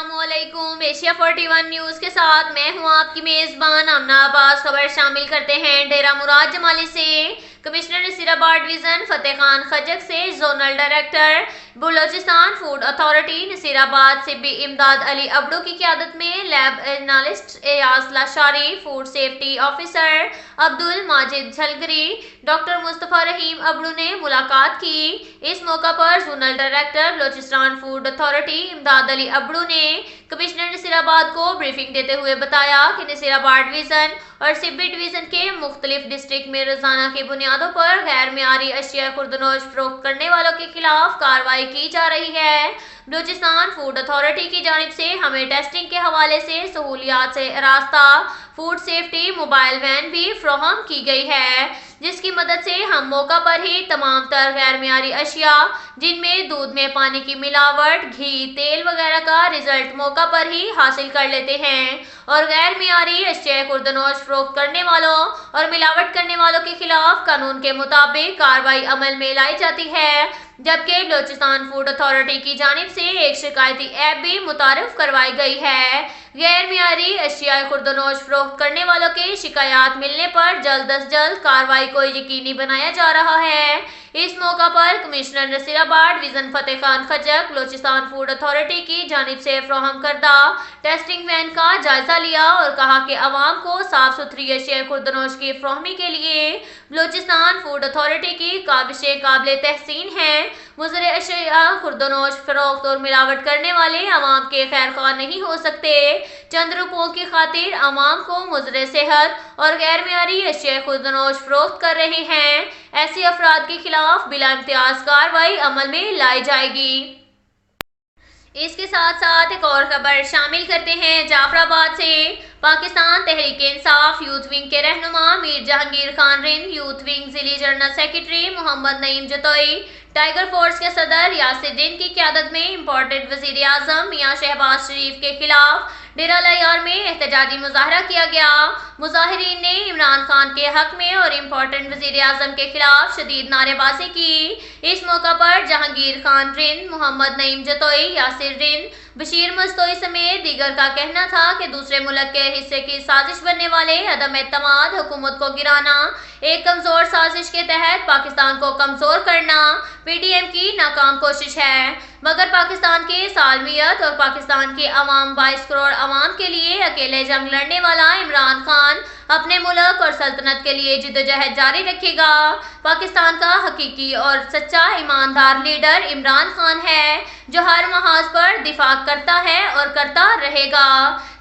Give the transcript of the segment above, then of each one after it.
अस्सलाम वालेकुम। Asia 41 news के साथ मैं हूं आपकी मेज़बान आमना अब्बास। खबर शामिल करते हैं डेरा मुराद जमाली से। कमिश्नर नसीराबाद डिवीज़न फतेह खान खजक से zonal director Balochistan food authority Nasirabad Sibi Imdad Ali Abro की क़यादत में lab analyst Ayaz Lashari, food safety officer Abdul Majid Jhalgari, doctor Mustafa Rahim Abro ने मुलाकात की। इस मौका पर zonal director Balochistan food authority Imdad Ali Abro ने कमिश्नर नसीराबाद को ब्रीफिंग देते हुए बताया कि नसीराबाद डिवीज़न और सिब्बी डिवीज़न के मुख्तलिफ डिस्ट्रिक्ट में रोजाना की बुनियादों पर गैर मियारी अशिया खुर्दनोश फरोख्त करने वालों के खिलाफ कार्रवाई की जा रही है। बलूचिस्तान फूड अथॉरिटी की जानिब से हमें टेस्टिंग के हवाले से सहूलियात से रास्ता फूड सेफ्टी मोबाइल वैन भी फराहम की गई है, जिसकी मदद से हम मौका पर ही तमाम तर गैर मियारी अशिया जिनमें दूध में पानी की मिलावट, घी, तेल वगैरह का रिजल्ट मौका पर ही हासिल कर लेते हैं और गैर मियारी अशिया खुर्दनोश फरोख्त करने वालों और मिलावट करने वालों के खिलाफ कानून के मुताबिक कार्रवाई अमल में लाई जाती है। जबकि बलूचिस्तान फूड अथॉरिटी की जानिब से एक शिकायती ऐप भी मुतारफ करवाई गई है। गैर मियारी अशिया खुर्दनोश फरोख्त करने वालों के शिकायत मिलने पर जल्द अज जल्द कार्रवाई को यकीनी बनाया जा रहा है। इस मौका पर commissioner Nasirabad division Fateh Khan खजक Balochistan food authority की जानिब से फराहम करदा टेस्टिंग वैन का जायजा लिया और कहा कि अवाम को साफ सुथरी अशिया खुर्दनोश की फराहमी के लिए बलूचिस्तान फूड अथॉरिटी की काबिशें काबिल तहसीन हैं। मुज़र अशिया खुर्दनोश फरोख्त और मिलावट करने वाले अवाम के खैर ख्वाह नहीं हो सकते। चंद रुपयों की खातिर अवाम को मुज़र सेहत और गैर मियारी अशिया खुर्दनोश फरोख्त कर रहे हैं, ऐसे अफराद के खिलाफ बिला इम्तियाज कार्रवाई अमल में लाई जाएगी। इसके साथ साथ एक और खबर शामिल करते हैं जाफराबाद से। पाकिस्तान तहरीक इंसाफ यूथ विंग के रहनुमा मीर जहांगीर खान रिंद, यूथ विंग जिली general secretary Muhammad Naeem Jatoi, tiger force के सदर यासिर दिन की क़यादत में इम्पोर्टेड वज़ीर आज़म मियां शहबाज शरीफ के खिलाफ डेरा लायार में एहतजाजी मुजाहरा किया गया। मुजाहिरीन ने इमरान खान के हक में और इम्पोर्टेंट वज़ीर आज़म के खिलाफ शदीद नारेबाजी की। इस मौका पर जहांगीर खान रिंद, मोहम्मद नईम जतोई, यासिर रिंद, बशीर मस्तोई समेत दीगर का कहना था कि दूसरे मुल्क के हिस्से की साजिश बनने वाले अदम एतमाद हुकूमत को गिराना, एक कमजोर साजिश के तहत पाकिस्तान को कमजोर करना पीडीएम की नाकाम कोशिश है। मगर पाकिस्तान के सालमियत और पाकिस्तान के अवाम 22 करोड़ अवाम के लिए अकेले जंग लड़ने वाला इमरान खान अपने मुल्क और सल्तनत के लिए जिद्दोजहद जारी रखेगा। पाकिस्तान का हकीकी और सच्चा ईमानदार लीडर इमरान खान है, जो हर महाज पर दिफा करता है और करता रहेगा।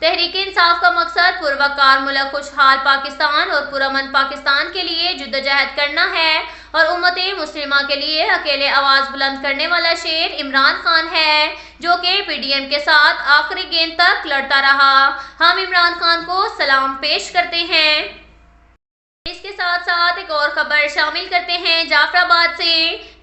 तहरीक इंसाफ का मकसद पुरवकार मुल्क खुशहाल पाकिस्तान और पुरअमन पाकिस्तान के लिए जिद्दोजहद करना है और उम्मते मुस्लिमा के लिए अकेले आवाज़ बुलंद करने वाला शेर इमरान खान है, जो कि पीडीएम के साथ आखिरी गेंद तक लड़ता रहा। हम इमरान खान को सलाम पेश करते हैं। इसके साथ साथ एक और खबर शामिल करते हैं जाफराबाद से।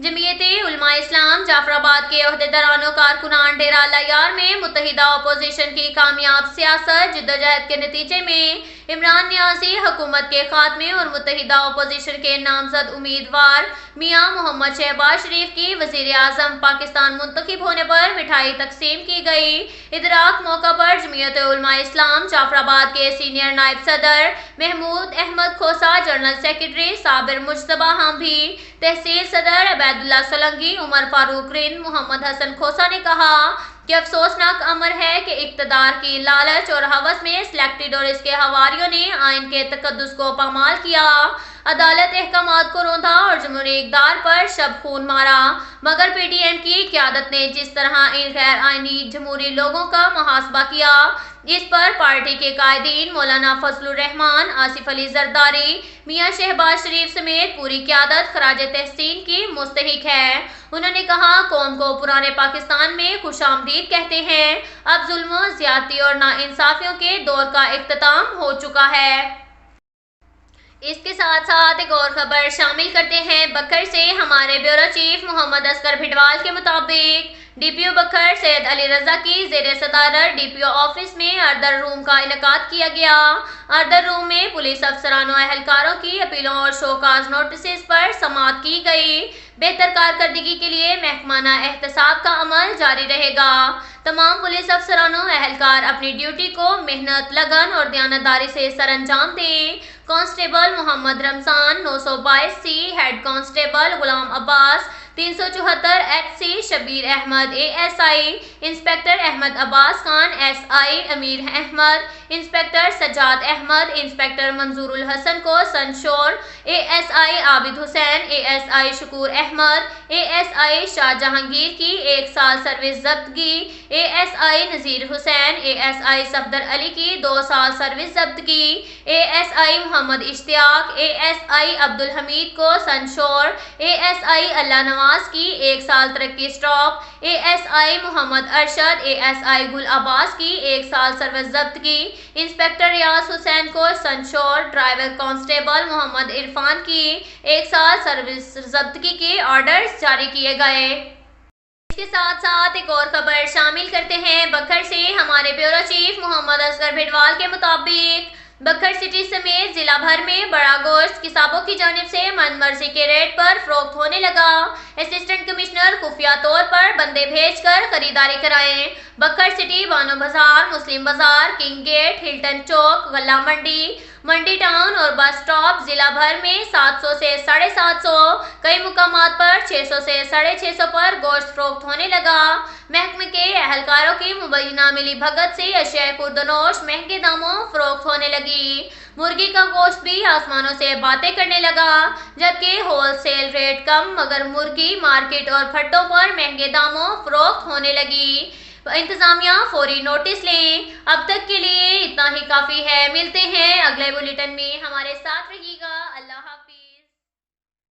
जमीयते उलमा इस्लाम जाफराबाद के ओहदेदारान कारकुनान डेरा लायार में मुत्तहिदा अपोजिशन की कामयाब सियासत जिद्दोजहद के नतीजे में इमरान नियाज़ी हुकूमत के खात्मे और मुत्तहिदा अपोजिशन के नामजद उम्मीदवार मियां मोहम्मद शहबाज शरीफ की वज़ीर आज़म पाकिस्तान मुंतखब होने पर मिठाई तकसीम की गई। इदराक मौका पर जमीयत उलमा इस्लाम जाफराबाद के सीनियर नायब सदर महमूद अहमद खोसा, जनरल सेक्रेटरी साबिर मुजतबा हांभी, तहसील सदर अबैदुल्ला सोलंगी, उमर फारूक रिंद, मोहम्मद हसन खोसा ने कहा कि अफसोसनाक अमर है कि इक़्तिदार की लालच और हवस में सिलेक्टेड और इसके हवारियों ने आइन के तकद्दुस को पामाल किया, अदालत अहकामात को रोंधा और जमहूरी इक़्तिदार पर शब खून मारा। मगर पीडीएम की क़यादत ने जिस तरह इन गैर आइनी जमहूरी लोगों का मुहासबा किया, इस पर पार्टी के कायदीन मौलाना फजलुर रहमान, आसिफ अली जरदारी, मियां शहबाज शरीफ समेत पूरी क़यादत खराज तहसीन की मुस्तहिक है। उन्होंने कहा, कौम को पुराने पाकिस्तान में खुशामदीद कहते हैं। अब जुल्म, ज़्यादती और नाइंसाफियों के दौर का इख्तिताम हो चुका है। اس کے ساتھ ساتھ ایک اور خبر شامل کرتے ہیں بکر سے۔ ہمارے بیورو چیف محمد اصغر بھٹوال کے مطابق ڈی پی او بکر سید علی رضا کی زیر صدارت ڈی پی او آفس میں اردر روم کا انعقاد کیا گیا۔ اردر روم میں پولیس افسران و اہلکاروں کی اپیلوں اور شوکاز نوٹسز پر سماعت کی گئی۔ بہتر کارکردگی کے لیے محکمانہ احتساب کا عمل جاری رہے گا۔ تمام پولیس افسران و اہلکار اپنی ڈیوٹی کو محنت، لگن اور دیانتداری سے سر انجام دیں۔ Constable Muhammad Ramzan 922 C, head constable Ghulam Abbas 374 H C, Shabbir Ahmed A S I, inspector Ahmed Abbas Khan S I, Amir Ahmed, inspector Sajjad Ahmed, inspector Manzoor ul-Hassan کو censure, A S I Abid Hussain, A S I Shakoor Ahmed, A S I Shah Jahangir کی 1 سال سروس ضبطگی، A S I Nazir Hussain, A S I Safdar Ali کی 2 سال service ضبطگی، A S I Muhammad Ishtiaq, A S I Abdul Hameed کو censure, A S آئی اللہ نواز کی 1 سال ترقی stop, A S I Muhammad Arshad, A S I Gul Abbas کی 1 سال سروس ضبطگی، انسپکٹر ریاض حسین کو censure, driver constable Muhammad Irfan کی 1 سال سروس ضبطگی کے آرڈرز جاری کیے گئے۔ اس کے ساتھ ساتھ ایک اور خبر شامل کرتے ہیں بکر سے۔ ہمارے بیورو چیف محمد اصغر بھٹوال کے مطابق بکر سٹی سمیت ضلع بھر میں بڑا گوشت قصابوں کی جانب سے من مرضی کے ریٹ پر فروخت ہونے لگا۔ اسسٹنٹ کمشنر خفیہ طور پر بندے بھیج کر خریداری کرائیں۔ بکر سٹی، بانو بازار، مسلم بازار، کنگ گیٹ، ہلٹن چوک، غلہ منڈی، منڈی ٹاؤن اور بس اسٹاپ ضلع بھر میں 700 سے 750، کئی مقامات پر 600 سے 650 پر گوشت فروخت ہونے لگا۔ محکمے کے اہلکاروں کی مبینہ ملی بھگت سے اشیاء خوردونوش مہنگے داموں فروخت ہونے لگی۔ مرغی کا گوشت بھی آسمانوں سے باتیں کرنے لگا، جبکہ ہول سیل ریٹ کم مگر مرغی مارکیٹ اور پھٹوں پر مہنگے داموں فروخت ہونے لگی۔ انتظامیہ فوری نوٹس لیں۔ اب تک کے لیے اتنا ہی کافی ہے۔ ملتے ہیں اگلے بلیٹن میں، ہمارے ساتھ رہیے گا۔